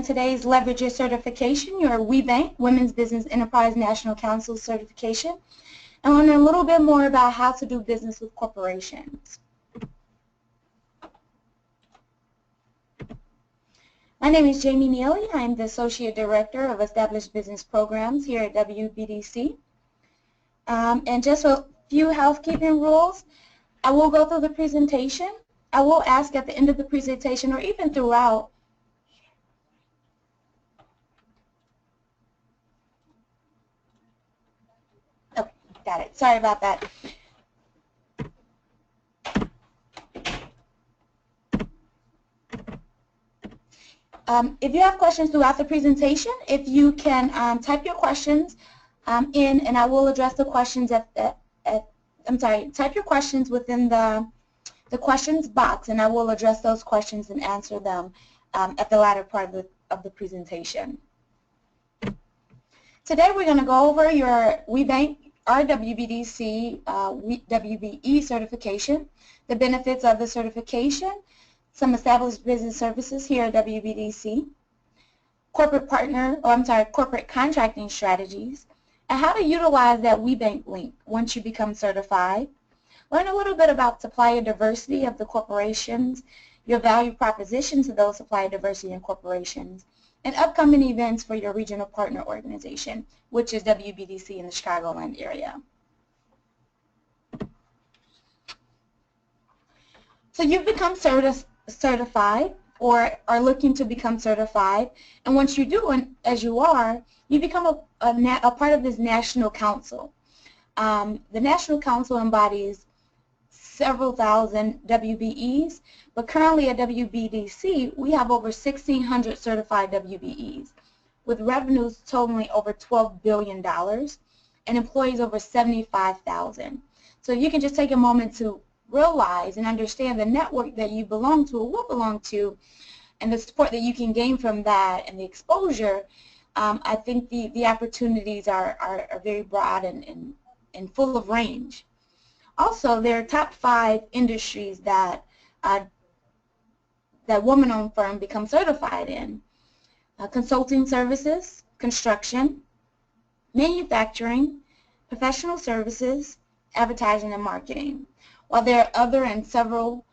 in today's Leverage Your Certification, your WBENC, Women's Business Enterprise National Council certification, and learn a little bit more about how to do business with corporations. My name is Jamie Neely. I'm the Associate Director of Established Business Programs here at WBDC. And just a few housekeeping rules. I will go through the presentation. I will ask at the end of the presentation or even throughout got it. Sorry about that. If you have questions throughout the presentation, if you can type your questions in, and I will address the questions type your questions within the questions box, and I will address those questions and answer them at the latter part of the presentation. Today we're going to go over your WBENC WBDC WBE certification, the benefits of the certification, some established business services here at WBDC, corporate contracting strategies, and how to utilize that WBENC link once you become certified. Learn a little bit about supplier diversity of the corporations, your value proposition to those supplier diversity and corporations, and upcoming events for your regional partner organization, which is WBDC in the Chicagoland area. So you've become certified or are looking to become certified, and once you do, and as you are, you become a part of this national council. The national council embodies several thousand WBEs, but currently at WBDC we have over 1,600 certified WBEs with revenues totaling over $12 billion and employees over 75,000. So you can just take a moment to realize and understand the network that you belong to or will belong to, and the support that you can gain from that and the exposure. I think the opportunities are very broad and full of range. Also, there are top 5 industries that woman-owned firm become certified in. Consulting services, construction, manufacturing, professional services, advertising and marketing. While there are other and several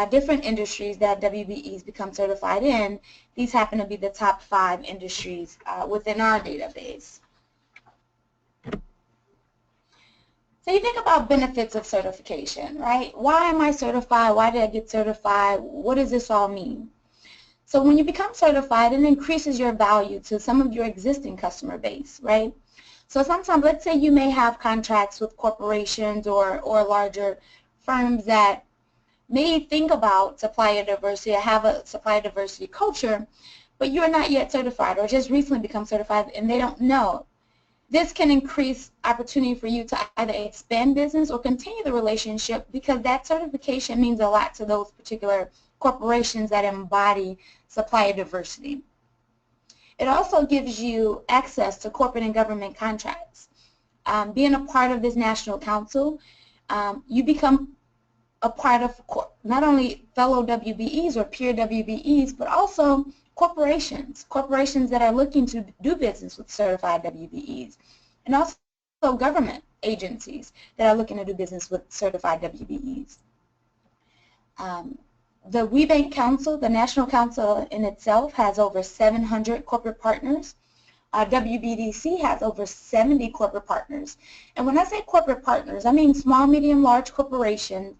different industries that WBEs become certified in, these happen to be the top 5 industries within our database. So you think about benefits of certification, right? Why am I certified? Why did I get certified? What does this all mean? So when you become certified, it increases your value to some of your existing customer base, right? So sometimes, let's say you may have contracts with corporations or larger firms that may think about supplier diversity or have a supplier diversity culture, but you are not yet certified or just recently become certified and they don't know. This can increase opportunity for you to either expand business or continue the relationship, because that certification means a lot to those particular corporations that embody supplier diversity. It also gives you access to corporate and government contracts. Being a part of this national council, you become a part of not only fellow WBEs or peer WBEs, but also corporations that are looking to do business with certified WBEs, and also government agencies that are looking to do business with certified WBEs. The WBENC Council, the National Council in itself, has over 700 corporate partners. WBDC has over 70 corporate partners. And when I say corporate partners, I mean small, medium, large corporations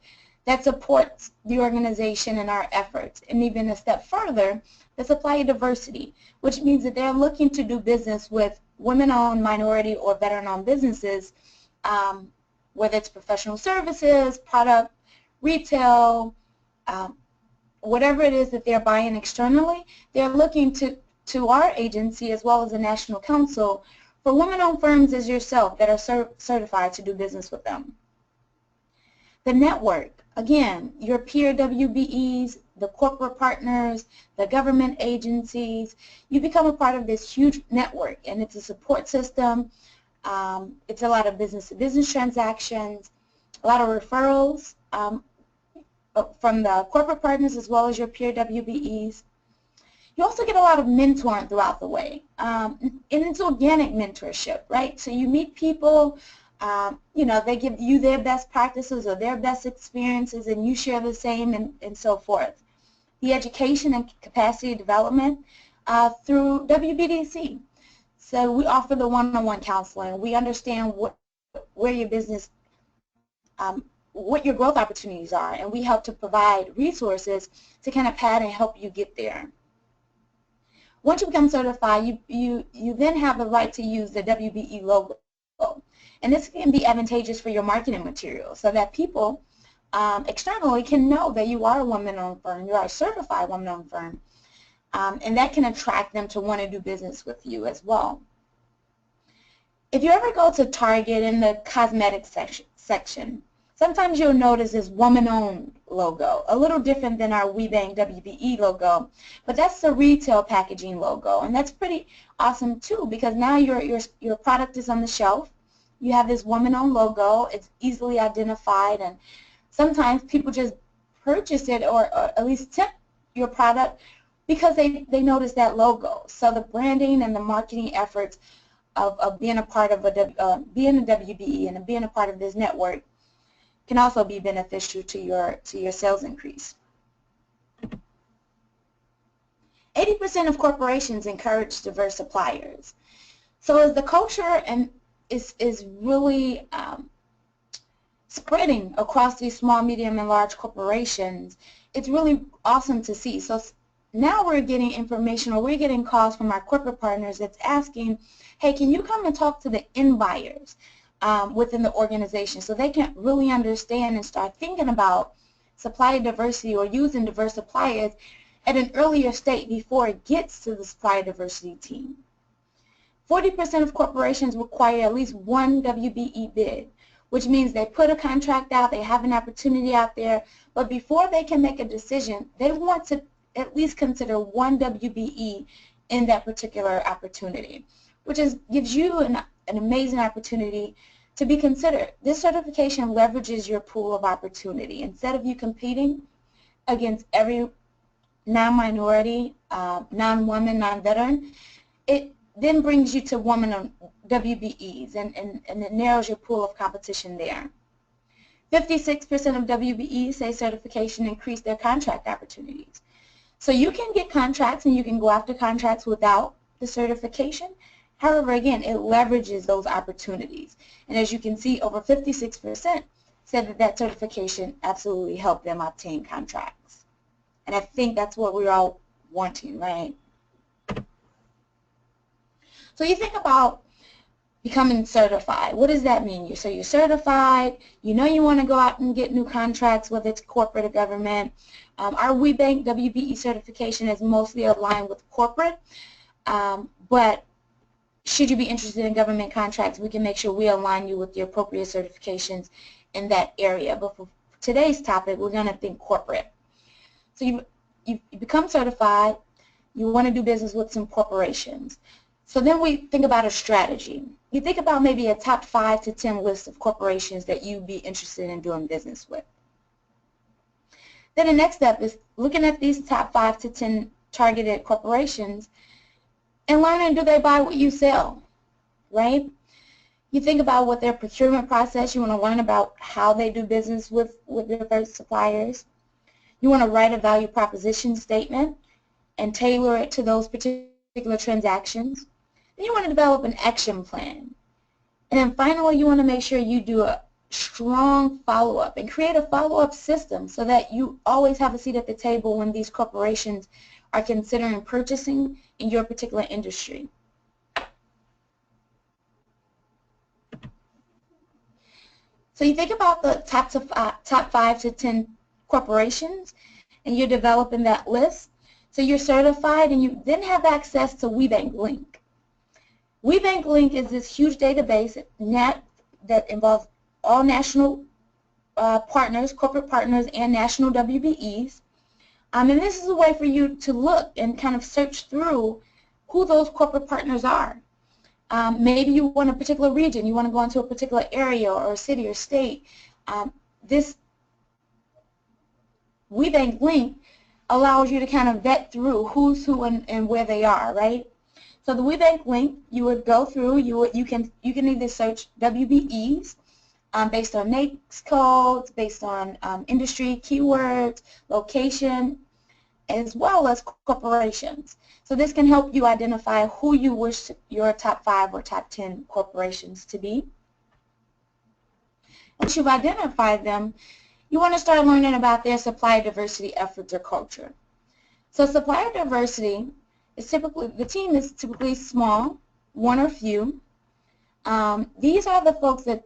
that supports the organization and our efforts. And even a step further, the supplier diversity, which means that they're looking to do business with women-owned, minority, or veteran-owned businesses, whether it's professional services, product, retail, whatever it is that they're buying externally, they're looking to our agency as well as the National Council for women-owned firms as yourself that are certified to do business with them. The network, again, your peer WBEs, the corporate partners, the government agencies, you become a part of this huge network, and it's a support system. It's a lot of business-to-business transactions, a lot of referrals from the corporate partners as well as your peer WBEs. You also get a lot of mentoring throughout the way, and it's organic mentorship, right? So you meet people, you know, they give you their best practices or their best experiences, and you share the same, and so forth. The education and capacity development through WBDC. So we offer the one-on-one counseling. We understand where your business, what your growth opportunities are, and we help to provide resources to kind of pad and help you get there. Once you become certified, you then have the right to use the WBE logo. And this can be advantageous for your marketing material so that people externally can know that you are a woman-owned firm, you are a certified woman-owned firm, and that can attract them to want to do business with you as well. If you ever go to Target in the cosmetics section, sometimes you'll notice this woman-owned logo, a little different than our WBENC WBE logo, but that's the retail packaging logo, and that's pretty awesome too because now your product is on the shelf. You have this woman-owned logo. It's easily identified, and sometimes people just purchase it or at least tip your product because they notice that logo. So the branding and the marketing efforts of being a part of being a WBE and being a part of this network can also be beneficial to your sales increase. 80% of corporations encourage diverse suppliers. So as the culture is really spreading across these small, medium, and large corporations, it's really awesome to see. So now we're getting information, or we're getting calls from our corporate partners that's asking, hey, can you come and talk to the end buyers within the organization so they can really understand and start thinking about supplier diversity or using diverse suppliers at an earlier state before it gets to the supplier diversity team. 40% of corporations require at least one WBE bid, which means they put a contract out, they have an opportunity out there, but before they can make a decision, they want to at least consider one WBE in that particular opportunity, which gives you an amazing opportunity to be considered. This certification leverages your pool of opportunity. Instead of you competing against every non-minority, non-woman, non-veteran, it then brings you to woman WBEs, and it narrows your pool of competition there. 56% of WBEs say certification increased their contract opportunities. So you can get contracts and you can go after contracts without the certification. However, again, it leverages those opportunities. And as you can see, over 56% said that certification absolutely helped them obtain contracts. And I think that's what we're all wanting, right? So you think about becoming certified. What does that mean? So you're certified, you know you want to go out and get new contracts, whether it's corporate or government. Our WBENC WBE certification is mostly aligned with corporate, but should you be interested in government contracts, we can make sure we align you with the appropriate certifications in that area. But for today's topic, we're going to think corporate. So you become certified, you want to do business with some corporations. So then we think about a strategy. You think about maybe a top 5 to 10 list of corporations that you'd be interested in doing business with. Then the next step is looking at these top 5 to 10 targeted corporations and learning, do they buy what you sell, right? You think about what their procurement process, you want to learn about how they do business with their suppliers. You want to write a value proposition statement and tailor it to those particular transactions. Then you want to develop an action plan. And then finally, you want to make sure you do a strong follow-up and create a follow-up system so that you always have a seat at the table when these corporations are considering purchasing in your particular industry. So you think about the top 5 to 10 corporations, and you're developing that list. So you're certified, and you then have access to WBENC Link. WBENC Link is this huge database that involves all national partners, corporate partners, and national WBEs. And this is a way for you to look and kind of search through who those corporate partners are. Maybe you want a particular region, you want to go into a particular area or city or state. This WBENC Link allows you to kind of vet through who's who and where they are, right? So the WBENC link, you would go through, you can either search WBEs based on NAICS codes, based on industry keywords, location, as well as corporations. So this can help you identify who you wish your top 5 or top 10 corporations to be. Once you've identified them, you want to start learning about their supplier diversity efforts or culture. So supplier diversity is typically, the team is typically small, one or few. These are the folks that,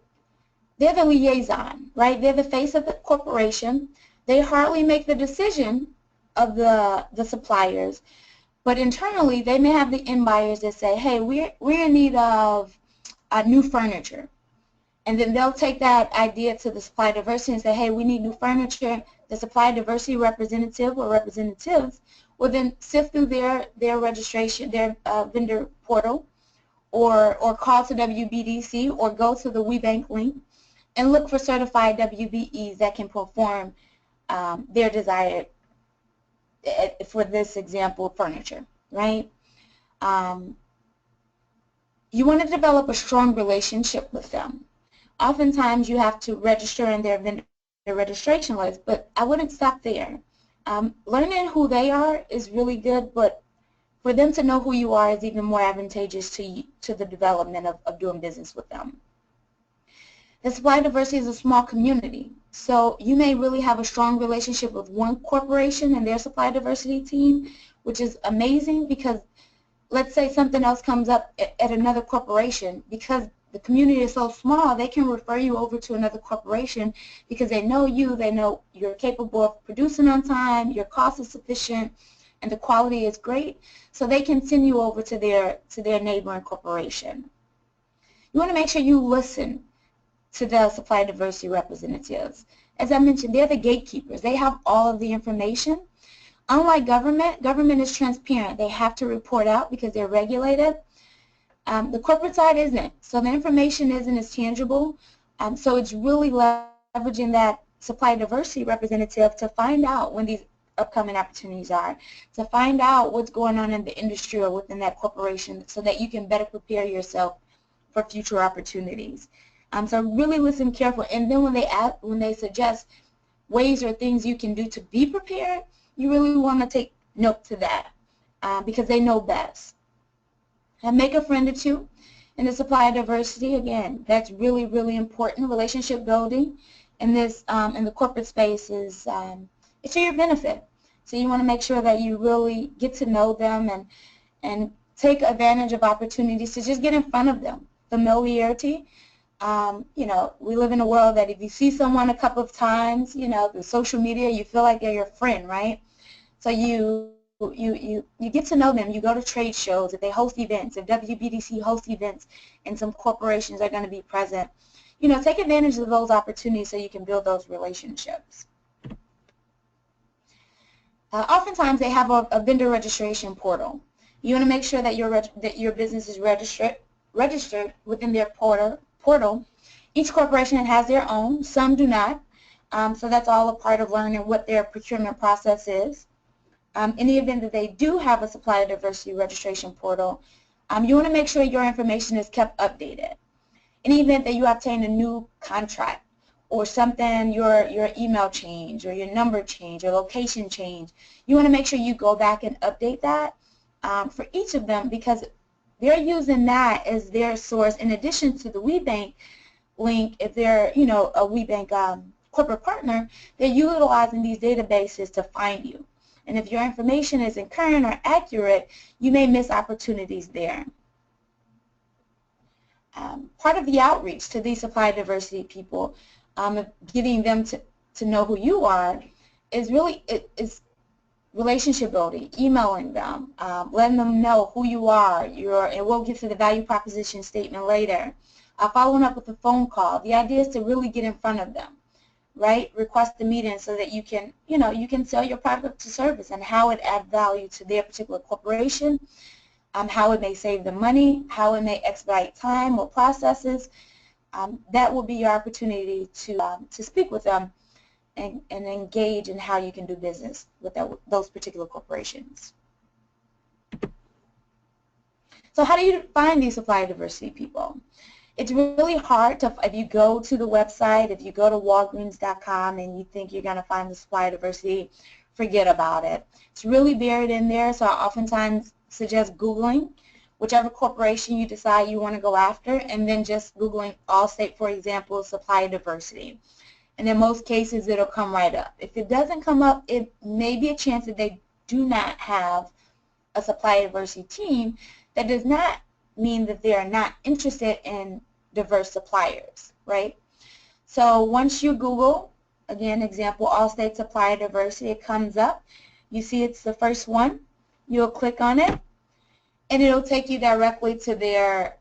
they're the liaison, right? They're the face of the corporation. They hardly make the decision of the suppliers, but internally they may have the end buyers that say, hey, we're in need of new furniture. And then they'll take that idea to the supply diversity and say, hey, we need new furniture. The supply diversity representative or representatives will then sift through their registration, their vendor portal, or call to WBDC or go to the WBENC link and look for certified WBEs that can perform their desired, for this example, furniture, right? You want to develop a strong relationship with them. Oftentimes you have to register in their vendor registration list, but I wouldn't stop there. Learning who they are is really good, but for them to know who you are is even more advantageous to the development of doing business with them. The supply diversity is a small community, so you may really have a strong relationship with one corporation and their supply diversity team, which is amazing because let's say something else comes up at another corporation. Because the community is so small, they can refer you over to another corporation because they know you, they know you're capable of producing on time, your cost is sufficient, and the quality is great, so they can send you over to their neighboring corporation. You want to make sure you listen to the supply diversity representatives. As I mentioned, they're the gatekeepers. They have all of the information. Unlike government is transparent. They have to report out because they're regulated. The corporate side isn't, so the information isn't as tangible. So it's really leveraging that supply diversity representative to find out when these upcoming opportunities are, to find out what's going on in the industry or within that corporation so that you can better prepare yourself for future opportunities. So really listen carefully, and then when they suggest ways or things you can do to be prepared, you really want to take note to that because they know best. And make a friend or two in the supply diversity. Again, that's really, really important. Relationship building in this in the corporate space is it's to your benefit. So you want to make sure that you really get to know them and take advantage of opportunities to just get in front of them. Familiarity. You know, we live in a world that if you see someone a couple of times, you know, through social media, you feel like they're your friend, right? So you get to know them. You go to trade shows, if they host events, if WBDC hosts events and some corporations are going to be present, you know, take advantage of those opportunities so you can build those relationships. Oftentimes they have a vendor registration portal. You want to make sure that your business is registered within their portal. Each corporation has their own, some do not, so that's all a part of learning what their procurement process is. In the event that they do have a supplier diversity registration portal, you want to make sure your information is kept updated. In the event that you obtain a new contract or something, your email change or your number change or location change, you want to make sure you go back and update that for each of them because they're using that as their source in addition to the WBENC link. If they're, you know, a WBENC corporate partner, they're utilizing these databases to find you. And if your information isn't current or accurate, you may miss opportunities there. Part of the outreach to these supply diversity people, getting them to know who you are, is really is relationship building, emailing them, letting them know who you are, and we'll get to the value proposition statement later. Following up with a phone call. The idea is to really get in front of them. Right? Request the meeting so that you can, you know, you can sell your product or service and how it adds value to their particular corporation, how it may save them money, how it may expedite time or processes. That will be your opportunity to speak with them and engage in how you can do business with those particular corporations. So how do you find these supplier diversity people? It's really hard to, if you go to the website, if you go to Walgreens.com and you think you're going to find the supplier diversity, forget about it. It's really buried in there, so I oftentimes suggest Googling whichever corporation you decide you want to go after, and then just Googling Allstate, for example, supplier diversity. And in most cases, it'll come right up. If it doesn't come up, it may be a chance that they do not have a supplier diversity team. That does not mean that they are not interested in diverse suppliers, right? So once you Google, again, example, Allstate supplier diversity, it comes up. You see it's the first one. You'll click on it, and it'll take you directly to their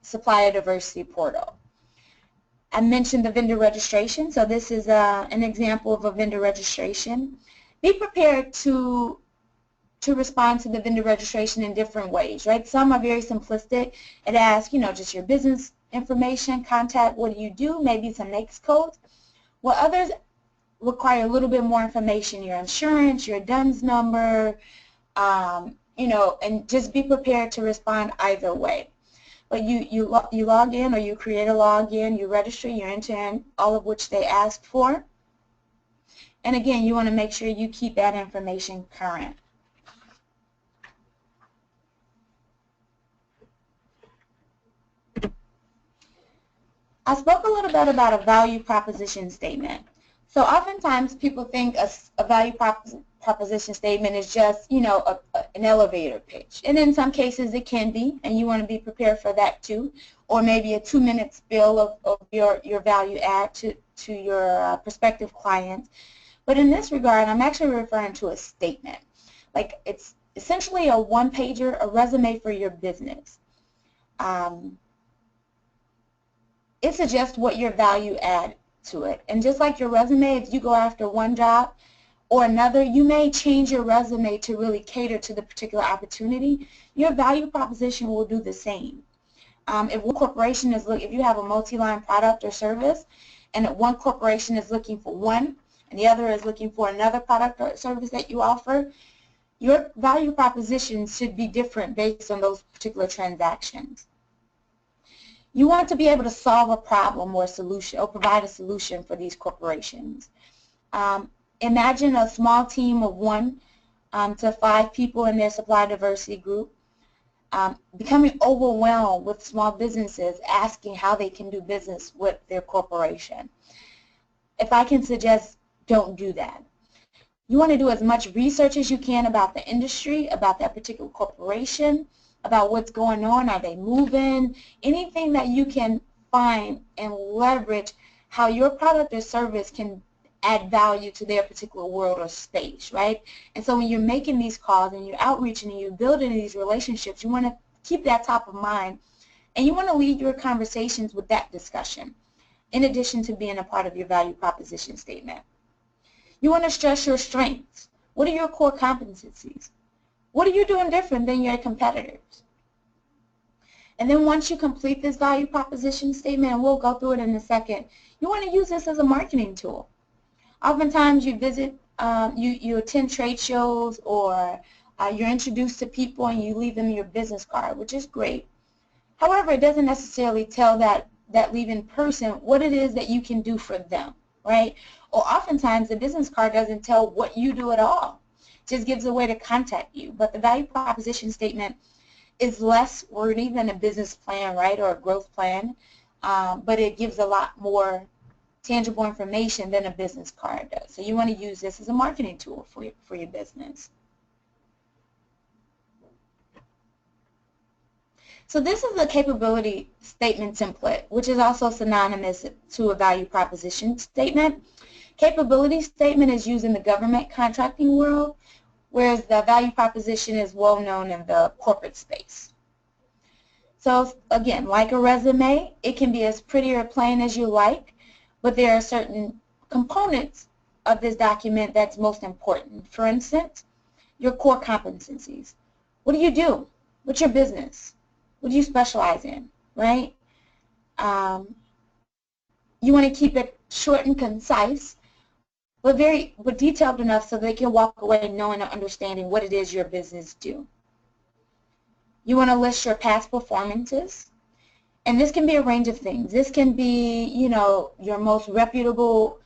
supplier diversity portal. I mentioned the vendor registration, so this is an example of a vendor registration. Be prepared to respond to the vendor registration in different ways, right? Some are very simplistic. It asks, just your business information, contact, what do you do, maybe some NAICS codes. While others require a little bit more information, your insurance, your DUNS number, and just be prepared to respond either way. But you log in, or you create a login, you register, you enter in all of which they asked for. And again, you want to make sure you keep that information current. I spoke a little bit about a value proposition statement. So oftentimes people think a value proposition statement is just, an elevator pitch. And in some cases it can be, and you want to be prepared for that too. Or maybe a 2-minute spill of your value add to your prospective clients. But in this regard, I'm actually referring to a statement. Like, it's essentially a one-pager, a resume for your business. It suggests what your value add to it. And just like your resume, if you go after one job or another, you may change your resume to really cater to the particular opportunity. Your value proposition will do the same. If one corporation is if you have a multi-line product or service, and one corporation is looking for one, and the other is looking for another product or service that you offer, your value proposition should be different based on those particular transactions. You want to be able to solve a problem or solution, or provide a solution for these corporations. Imagine a small team of 1 to 5 people in their supplier diversity group becoming overwhelmed with small businesses asking how they can do business with their corporation. If I can suggest, don't do that. You want to do as much research as you can about the industry, about that particular corporation, about what's going on, are they moving, anything that you can find and leverage how your product or service can add value to their particular world or space, right? And so when you're making these calls and you're outreaching and you're building these relationships, you want to keep that top of mind, and you want to lead your conversations with that discussion, in addition to being a part of your value proposition statement. You want to stress your strengths. What are your core competencies? What are you doing different than your competitors? And then once you complete this value proposition statement, and we'll go through it in a second, you want to use this as a marketing tool. Oftentimes you visit, you attend trade shows, or you're introduced to people and you leave them your business card, which is great. However, it doesn't necessarily tell that leaving person what it is that you can do for them, right? Or oftentimes the business card doesn't tell what you do at all. Just gives a way to contact you. But the value proposition statement is less wordy than a business plan, right, or a growth plan, but it gives a lot more tangible information than a business card does. So you want to use this as a marketing tool for your business. So this is a capability statement template, which is also synonymous to a value proposition statement. Capability statement is used in the government contracting world, whereas the value proposition is well known in the corporate space. So again, like a resume, it can be as pretty or plain as you like, but there are certain components of this document that's most important. For instance, your core competencies. What do you do? What's your business? What do you specialize in, right? You want to keep it short and concise, but detailed enough so they can walk away knowing and understanding what it is your business do. You want to list your past performances, and this can be a range of things. This can be, you know, your most reputable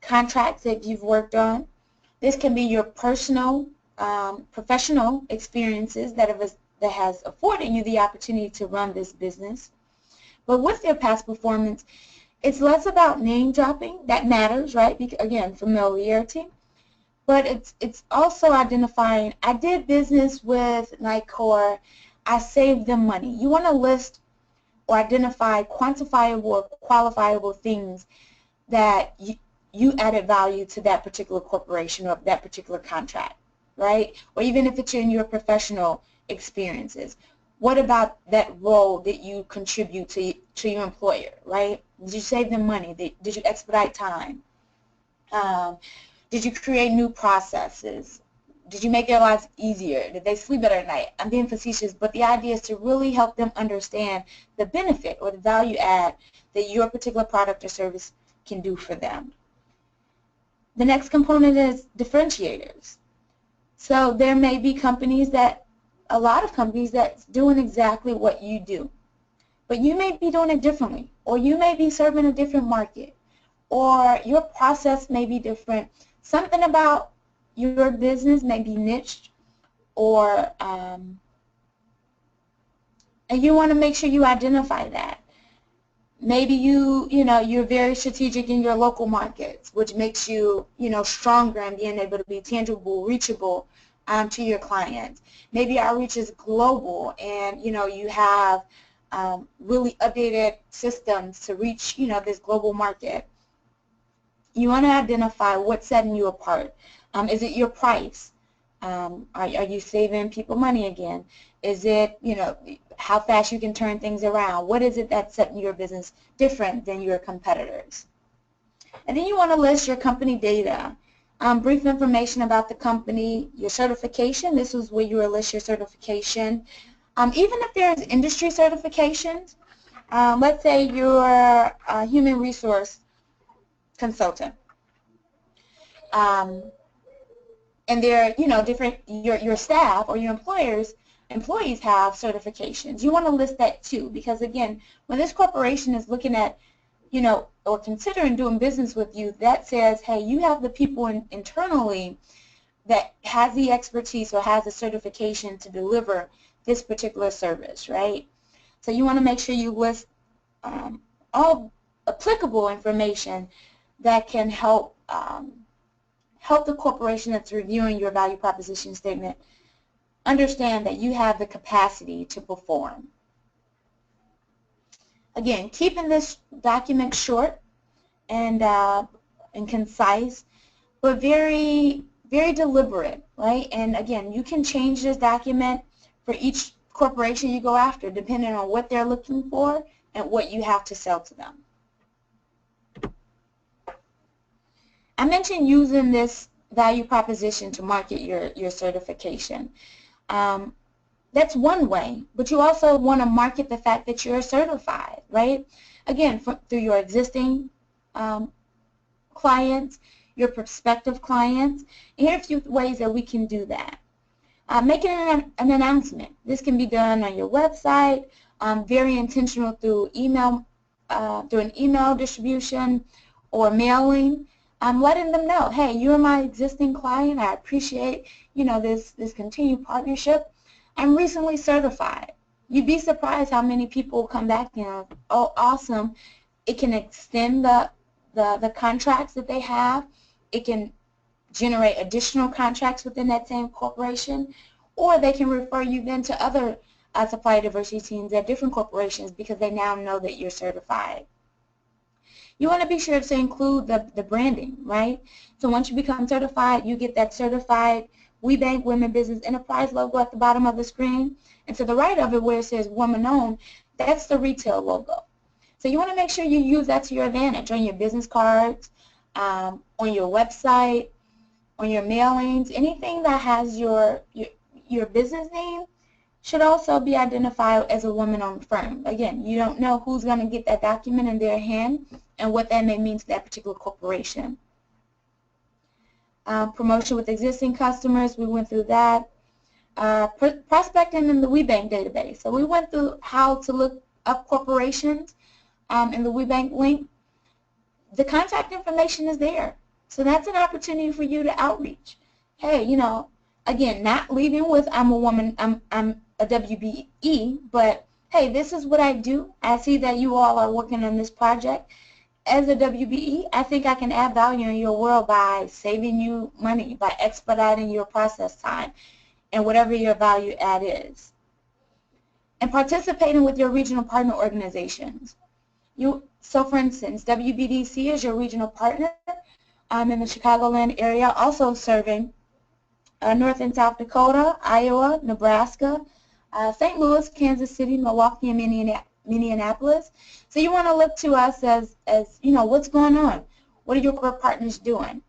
contracts that you've worked on. This can be your personal, professional experiences that has afforded you the opportunity to run this business. But with your past performance, it's less about name dropping. That matters, right? Because, again, familiarity. But it's also identifying, I did business with Nicor, I saved them money. You want to list or identify quantifiable or qualifiable things that you added value to that particular corporation or that particular contract, right? Or even if it's in your professional experiences. What about that role that you contribute to your employer, right? Did you save them money? Did you expedite time? Did you create new processes? Did you make their lives easier? Did they sleep better at night? I'm being facetious, but the idea is to really help them understand the benefit or the value add that your particular product or service can do for them. The next component is differentiators. So there may be a lot of companies that's doing exactly what you do, but you may be doing it differently, or you may be serving a different market, or your process may be different. Something about your business may be niched, or and you want to make sure you identify that. Maybe you're very strategic in your local markets, which makes you stronger in being able to be tangible, reachable to your clients. Maybe our reach is global, and you have really updated systems to reach this global market. You want to identify what's setting you apart. Is it your price? Are you saving people money again? Is it how fast you can turn things around? What is it that's setting your business different than your competitors? And then you want to list your company data. Brief information about the company, your certification. This is where you will list your certification. Even if there's industry certifications, let's say you're a human resource consultant, and they're different. Your staff or your employees have certifications. You want to list that too, because again, when this corporation is looking at or considering doing business with you, that says, hey, you have the people internally that has the expertise or has the certification to deliver this particular service, right? So you want to make sure you list all applicable information that can help the corporation that's reviewing your value proposition statement understand that you have the capacity to perform. Again, keeping this document short and concise, but very, very deliberate, right? And again, you can change this document for each corporation you go after, depending on what they're looking for and what you have to sell to them. I mentioned using this value proposition to market your certification. That's one way, but you also want to market the fact that you're certified, right? Again, through your existing clients, your prospective clients. And here are a few ways that we can do that. Making an announcement. This can be done on your website, very intentional through email, through an email distribution or mailing. Letting them know, hey, you're my existing client. I appreciate this continued partnership. I'm recently certified. You'd be surprised how many people come back and, oh, awesome. It can extend the contracts that they have. It can generate additional contracts within that same corporation, or they can refer you then to other supplier diversity teams at different corporations because they now know that you're certified. You want to be sure to include the branding, right? So once you become certified, you get that certified WBENC Women Business Enterprise logo at the bottom of the screen. And to the right of it where it says Woman Owned, that's the retail logo. So you want to make sure you use that to your advantage on your business cards, on your website, on your mailings. Anything that has your business name should also be identified as a woman-owned firm. Again, you don't know who's going to get that document in their hand and what that may mean to that particular corporation. Promotion with existing customers, we went through that. Prospecting in the WBENC database. So we went through how to look up corporations in the WBENC link. The contact information is there. So that's an opportunity for you to outreach. Hey, you know, again, not leading with I'm a woman, I'm a WBE, but hey, this is what I do. I see that you all are working on this project. As a WBE, I think I can add value in your world by saving you money, by expediting your process time, and whatever your value add is. And participating with your regional partner organizations. So for instance, WBDC is your regional partner in the Chicagoland area, also serving North and South Dakota, Iowa, Nebraska, St. Louis, Kansas City, Milwaukee, and Minneapolis. So you want to look to us as you know, what's going on? What are your corporate partners doing?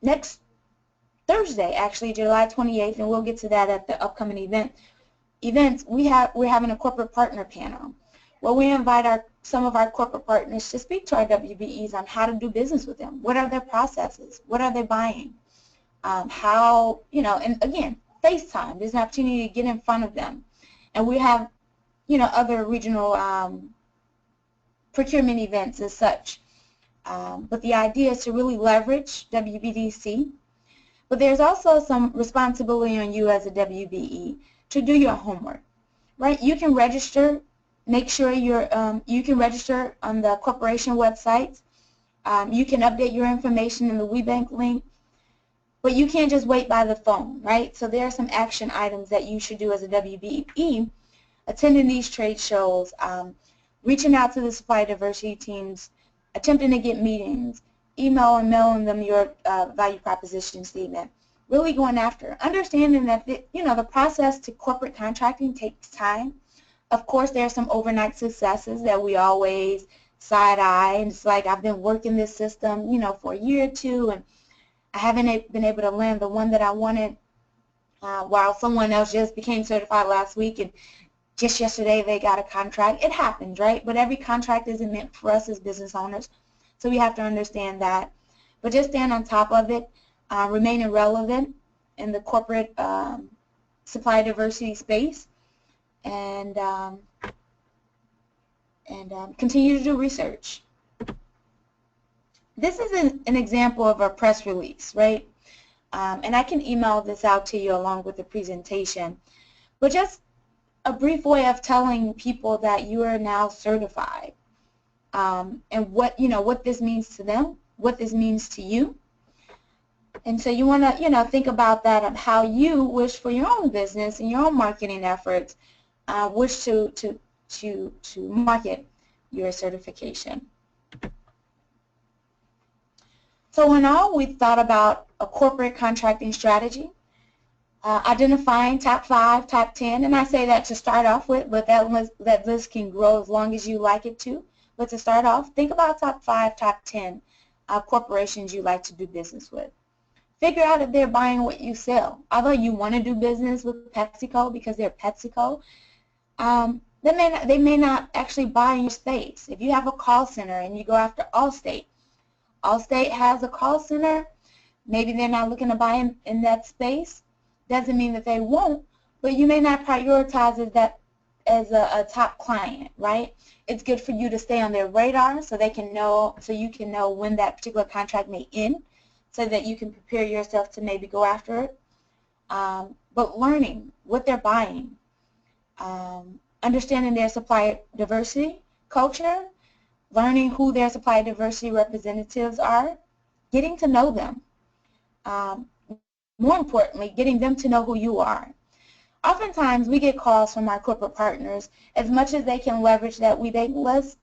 Next Thursday, actually, July 28th, and we'll get to that at the upcoming events, we're having a corporate partner panel where we invite some of our corporate partners to speak to our WBEs on how to do business with them. What are their processes? What are they buying? How, you know, and again, FaceTime. There's an opportunity to get in front of them. And we have, you know, other regional procurement events as such. But the idea is to really leverage WBDC. But there's also some responsibility on you as a WBE to do your homework, right? You can register. Make sure you can register on the corporation websites. You can update your information in the WBENC link. But you can't just wait by the phone, right? So there are some action items that you should do as a WBE, attending these trade shows, reaching out to the supplier diversity teams, attempting to get meetings, email and mailing them your value proposition statement, really going after, understanding that the process to corporate contracting takes time. Of course, there are some overnight successes that we always side-eye, and it's like I've been working this system, you know, for a year or two, and I haven't been able to land the one that I wanted while someone else just became certified last week, and just yesterday they got a contract. It happens, right? But every contract isn't meant for us as business owners, so we have to understand that. But just stand on top of it, remaining relevant in the corporate supply diversity space, and continue to do research. This is an example of a press release, right? And I can email this out to you along with the presentation. But just a brief way of telling people that you are now certified, and what this means to them, what this means to you. And so you want to think about that, of how you wish for your own business and your own marketing efforts wish to market your certification. So in all, we thought about a corporate contracting strategy, identifying top 5, top 10, and I say that to start off with, but that list can grow as long as you like it to. But to start off, think about top 5, top 10 corporations you like to do business with. Figure out if they're buying what you sell. Although you want to do business with PepsiCo because they're PepsiCo, they may not actually buy in your space. If you have a call center and you go after Allstate has a call center, maybe they're not looking to buy in that space. Doesn't mean that they won't, but you may not prioritize that as a top client, right? It's good for you to stay on their radar so you can know when that particular contract may end, so that you can prepare yourself to maybe go after it. But learning what they're buying, understanding their supplier diversity culture, learning who their supplier diversity representatives are, getting to know them. More importantly, getting them to know who you are. Oftentimes, we get calls from our corporate partners. As much as they can leverage that WBENC list,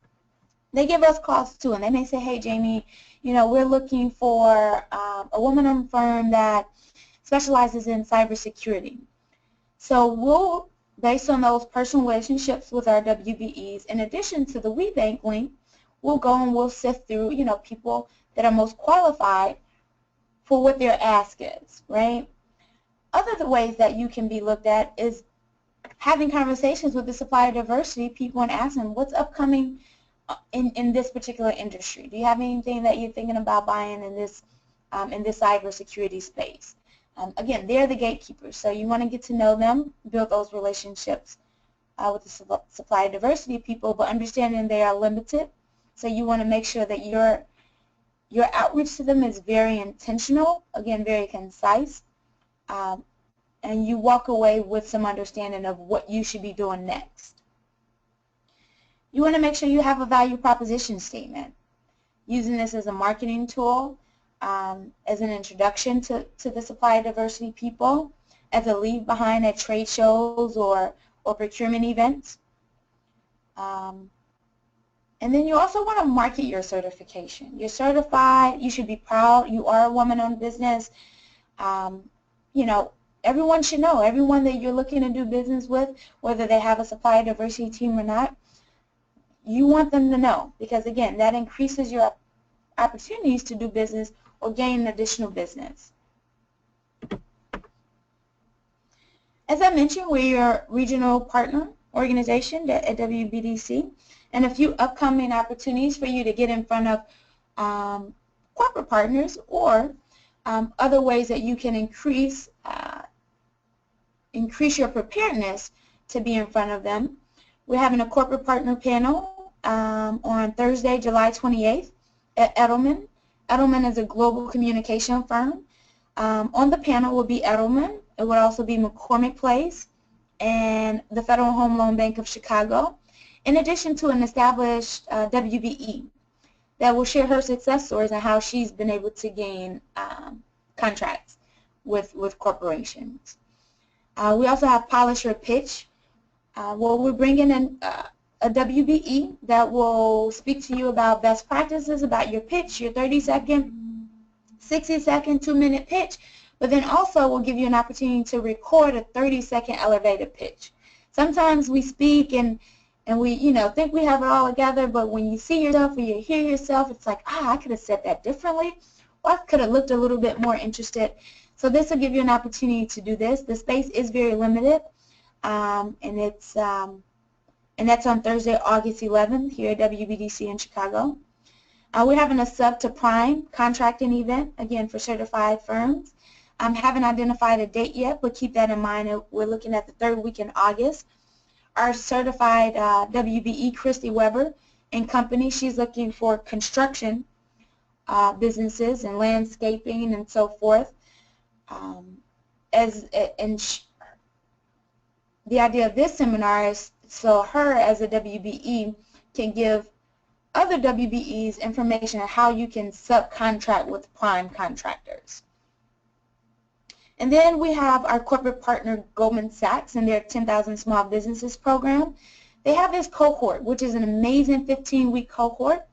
they give us calls too, and they may say, hey, Jamie, we're looking for a woman-owned firm that specializes in cybersecurity. So we'll, based on those personal relationships with our WBEs, in addition to the WBENC link, we'll go and we'll sift through, people that are most qualified for what their ask is, right? Other ways that you can be looked at is having conversations with the supplier diversity people and asking what's upcoming in this particular industry. Do you have anything that you're thinking about buying in this in this cybersecurity space. Again, they're the gatekeepers, so you want to get to know them, build those relationships with the supplier diversity people, but understanding they are limited. So you want to make sure that your outreach to them is very intentional, again, very concise, and you walk away with some understanding of what you should be doing next. You want to make sure you have a value proposition statement, using this as a marketing tool, as an introduction to the supplier diversity people, as a leave behind at trade shows or procurement events. And then you also want to market your certification. You're certified, you should be proud, you are a woman-owned business. You know, everyone should know, everyone that you're looking to do business with, whether they have a supplier diversity team or not, you want them to know, because again, that increases your opportunities to do business or gain additional business. As I mentioned, we're your regional partner organization at WBDC, and a few upcoming opportunities for you to get in front of corporate partners, or other ways that you can increase your preparedness to be in front of them. We're having a corporate partner panel on Thursday, July 28th at Edelman. Edelman is a global communication firm. On the panel will be Edelman. It will also be McCormick Place and the Federal Home Loan Bank of Chicago, in addition to an established WBE that will share her success stories and how she's been able to gain contracts with corporations. We also have Polish Your Pitch. Well, we're bringing in a WBE that will speak to you about best practices about your pitch, your 30-second, 60-second, 2-minute pitch, but then also we'll give you an opportunity to record a 30-second elevated pitch. Sometimes we speak and we, you know, think we have it all together, but when you see yourself or you hear yourself, it's like, I could have said that differently, or I could have looked a little bit more interested. So this will give you an opportunity to do this. The space is very limited, and that's on Thursday, August 11th here at WBDC in Chicago. We're having a sub to prime contracting event, again, for certified firms. I haven't identified a date yet, but keep that in mind. We're looking at the third week in August. Our certified WBE, Christy Weber and company, she's looking for construction businesses and landscaping and so forth. The idea of this seminar is so her as a WBE can give other WBEs information on how you can subcontract with prime contractors. And then we have our corporate partner Goldman Sachs and their 10,000 Small Businesses program. They have this cohort, which is an amazing 15-week cohort.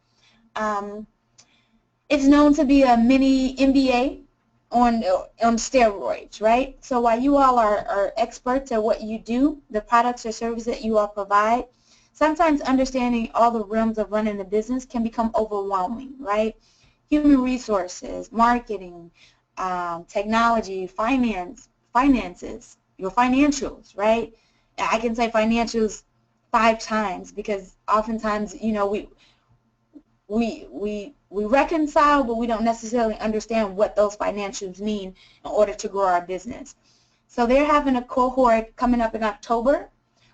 It's known to be a mini MBA on steroids, right? So while you all are experts at what you do, the products or services that you all provide, sometimes understanding all the realms of running the business can become overwhelming, right? Human resources, marketing, technology, finances, your financials, right? I can say financials 5 times because oftentimes, you know, we reconcile, but we don't necessarily understand what those financials mean in order to grow our business. So they're having a cohort coming up in October,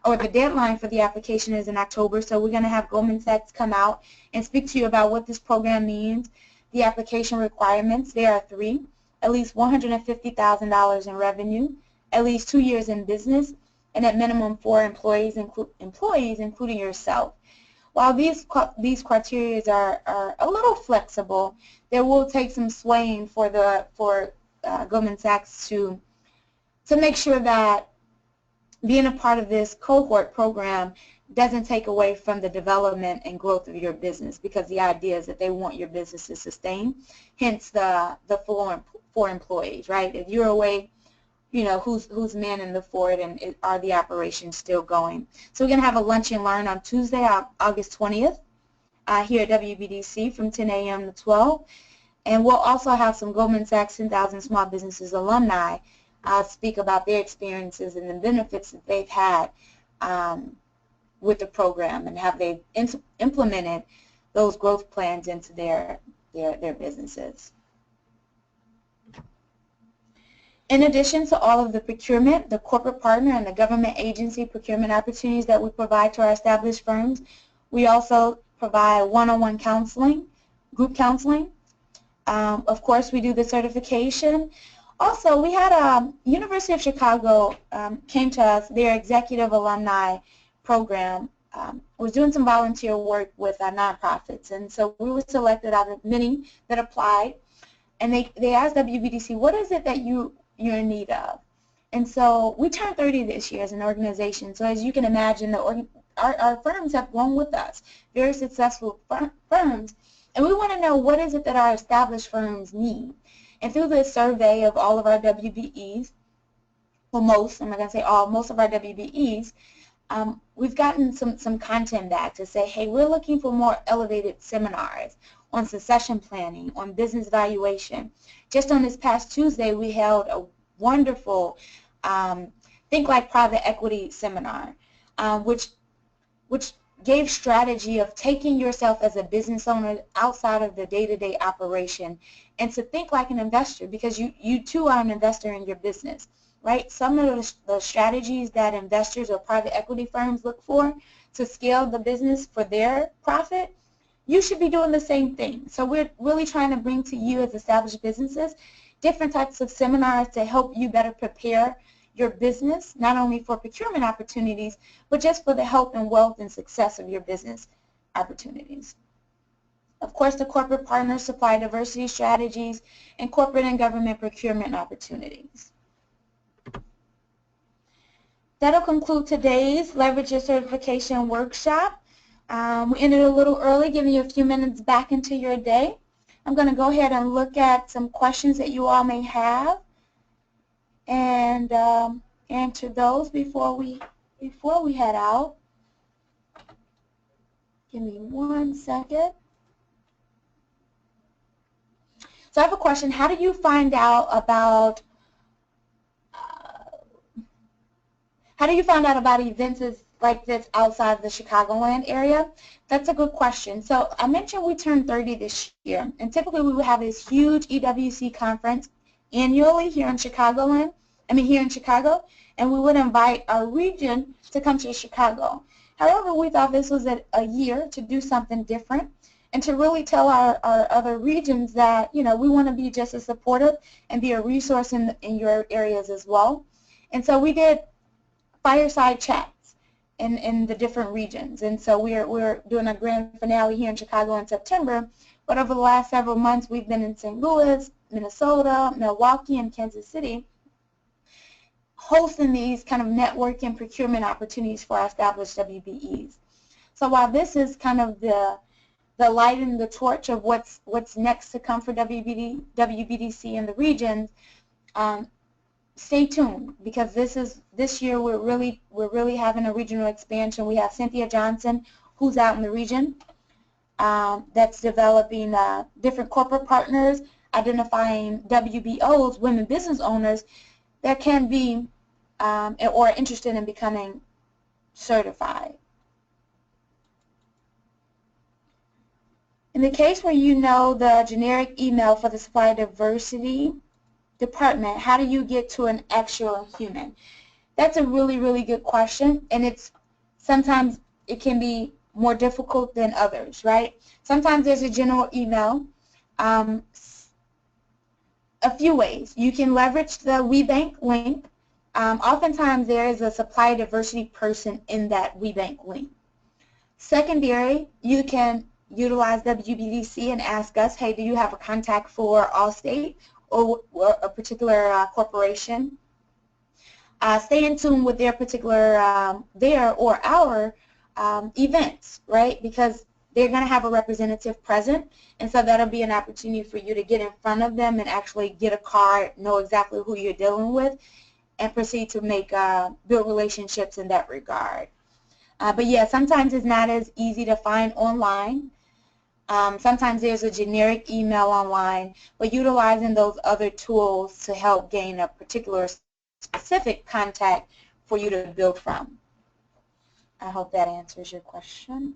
or the deadline for the application is in October, so we're going to have Goldman Sachs come out and speak to you about what this program means, the application requirements. There are 3, at least $150,000 in revenue, at least 2 years in business, and at minimum 4 employees, including yourself. While these criteria are a little flexible, there will take some swaying for Goldman Sachs to make sure that being a part of this cohort program doesn't take away from the development and growth of your business, because the idea is that they want your business to sustain, hence the 4 employees, right? If you're away, you know, who's manning the fort, and are the operations still going? So we're going to have a lunch and learn on Tuesday, August 20th, here at WBDC from 10 a.m. to 12. And we'll also have some Goldman Sachs 10,000 Small Businesses alumni speak about their experiences and the benefits that they've had with the program, and how they've implemented those growth plans into their businesses. In addition to all of the procurement, the corporate partner, and the government agency procurement opportunities that we provide to our established firms, we also provide one-on-one counseling, group counseling. Of course, we do the certification. Also, we had University of Chicago came to us, their executive alumni program was doing some volunteer work with nonprofits, and so we were selected out of many that applied, and they asked WBDC, what is it that you're in need of? And so we turned 30 this year as an organization, so as you can imagine, our firms have grown with us, very successful firms, and we want to know what is it that our established firms need. And through this survey of all of our WBEs, well, most, I'm not going to say all, most of our WBEs, we've gotten some content back to say, hey, we're looking for more elevated seminars on succession planning, on business valuation. Just on this past Tuesday, we held a wonderful Think Like Private Equity seminar, which gave strategy of taking yourself as a business owner outside of the day-to-day operation and to think like an investor, because you too are an investor in your business, right? Some of the strategies that investors or private equity firms look for to scale the business for their profit, you should be doing the same thing. So we're really trying to bring to you as established businesses different types of seminars to help you better prepare your business, not only for procurement opportunities, but just for the health and wealth and success of your business opportunities. Of course, the corporate partners, supplier diversity strategies, and corporate and government procurement opportunities. That'll conclude today's Leverage Your Certification workshop. We ended a little early, giving you a few minutes back into your day. I'm going to go ahead and look at some questions that you all may have and answer those before we head out. Give me 1 second. So I have a question. How do you find out about events like this outside the Chicagoland area? That's a good question. So I mentioned we turned 30 this year, and typically we would have this huge EWC conference annually here in Chicago, and we would invite our region to come to Chicago. However, we thought this was a year to do something different and to really tell our other regions that, you know, we want to be just as supportive and be a resource in your areas as well. And so we did fireside chats in the different regions. And so we're doing a grand finale here in Chicago in September, but over the last several months we've been in St. Louis, Minnesota, Milwaukee, and Kansas City, hosting these kind of network and procurement opportunities for our established WBEs. So while this is kind of the light and the torch of what's next to come for WBDC in the regions, stay tuned, because this year we're really having a regional expansion. We have Cynthia Johnson, who's out in the region, that's developing different corporate partners, identifying WBOs, women business owners, that can be or interested in becoming certified. In the case where you know the generic email for the Supplier Diversity department, how do you get to an actual human? That's a really, really good question, and sometimes it can be more difficult than others, right? Sometimes there's a general email. A few ways. You can leverage the WBENC link. Oftentimes there is a Supplier Diversity person in that WBENC link. Secondary, you can utilize WBDC and ask us, hey, do you have a contact for Allstate or a particular corporation? Stay in tune with their particular, their or our events, right? Because they're going to have a representative present, and so that'll be an opportunity for you to get in front of them and actually get a card, know exactly who you're dealing with, and proceed to make build relationships in that regard. But yeah, sometimes it's not as easy to find online. Sometimes there's a generic email online, but utilizing those other tools to help gain a particular specific contact for you to build from. I hope that answers your question.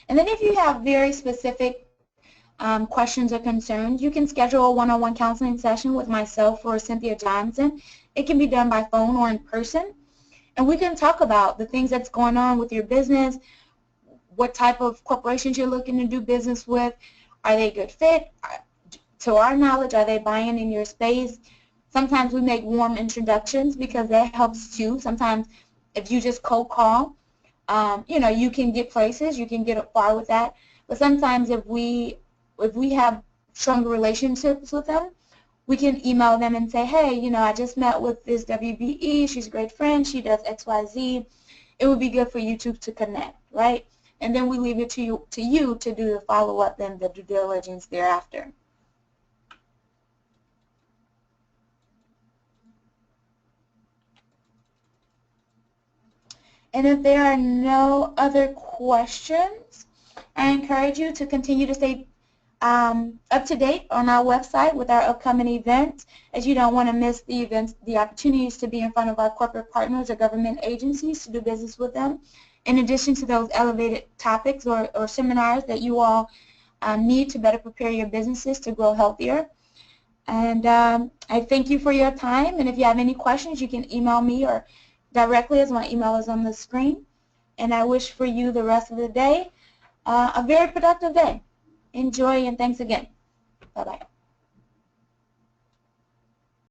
And then if you have very specific questions or concerns, you can schedule a one-on-one counseling session with myself or Cynthia Johnson. It can be done by phone or in person. And we can talk about the things that's going on with your business, what type of corporations you're looking to do business with. Are they a good fit? To our knowledge, are they buying in your space? Sometimes we make warm introductions because that helps too. Sometimes if you just cold call, you can get places, you can get far with that. But sometimes if we have stronger relationships with them, we can email them and say, hey, I just met with this WBE. She's a great friend. She does XYZ. It would be good for you two to connect, right? And then we leave it to you to do the follow-up and the due diligence thereafter. And if there are no other questions, I encourage you to continue to stay up to date on our website with our upcoming events, as you don't want to miss the events, the opportunities to be in front of our corporate partners or government agencies to do business with them, in addition to those elevated topics or seminars that you all need to better prepare your businesses to grow healthier. And I thank you for your time, and if you have any questions, you can email me or directly, as my email is on the screen. And I wish for you the rest of the day a very productive day. Enjoy, and thanks again. Bye-bye.